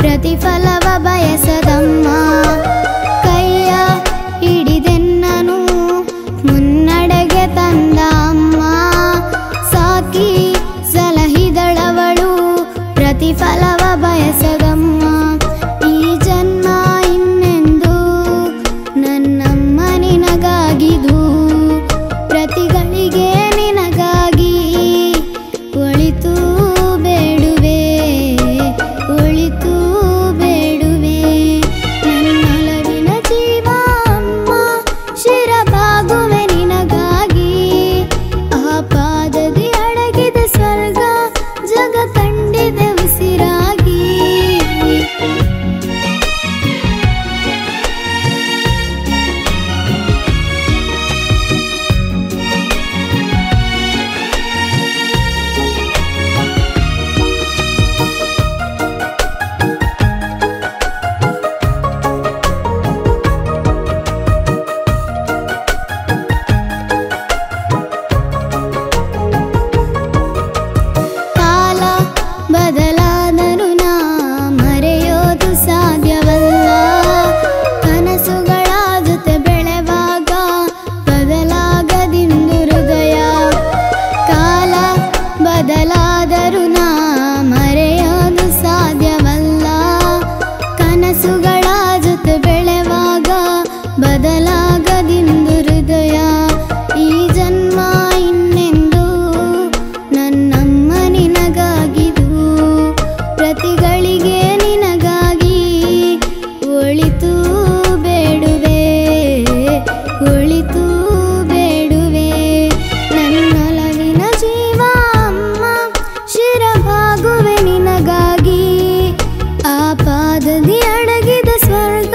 ಪ್ರತಿಫಲವ ಬಯಸದಮ್ಮ. ಕೈಯ ಹಿಡಿದೆನ್ನನು ಮುನ್ನಡೆಗೆ ತಂದ ಅಮ್ಮ. ಸಾಕಿ ಸಲಹಿದಳವಳು ಪ್ರತಿಫಲವ ಬಯಸದಮ್ಮ. ಈ ಜನ್ಮ ಇನ್ನೆಂದು ನನ್ನಮ್ಮ ನಿನಗಾಗಿದು, ಪ್ರತಿಗಳಿಗೆ ನಿನಗಾಗಿ ಒಳಿತು ಬೇಡುವೆ, ಒಳಿತು ಬೇಡುವೆ. ನನ್ನೊಲವಿನ ಜೀವ ಅಮ್ಮ, ಶಿರಬಾಗುವೆ ನಿನಗಾಗಿ. ಆ ಪಾದದಿ ಅಡಗಿದ ಸ್ವರ್ಗ ಜಗ ಕಂಡಿದೆ ಉಸಿರಾಗಿ. ಕಾಲ ಬದಲಾದರೂ ನಾ ಮರೆಯೋದು ಸಾಧ್ಯವಲ್ಲ. ಕನಸುಗಳ ಜೊತೆ ಬೆಳೆವಾಗ ಬದಲಾಗದಿಂದು ಹೃದಯ. ಕಾಲ ಬದಲಾದರೂ ನಾ ಮರೆಯೋದು ಸಾಧ್ಯವಲ್ಲ. ಕನಸುಗಳ ಜೊತೆ ಬೆಳೆವಾಗ ಬದಲಾಗದಿಂದು ಹೃದಯ. ಈ ಜನ್ಮ ಇನ್ನೆಂದು ನನ್ನಮ್ಮ ನಿನಗಾಗಿದು, ಪ್ರತಿಗಳಿಗೆ ನಿನಗಾಗಿ ಒಳಿತು ಬೇಡುವೆ, ಒಳಿತು ಬೇಡುವೆ. ನನ್ನೊಲವಿನ ಜೀವ ಅಮ್ಮ, ಶಿರಬಾಗುವೆ ನಿನಗಾಗಿ. ಆ ಪಾದದಿ ಅಡಗಿದ ಸ್ವರ್ಗ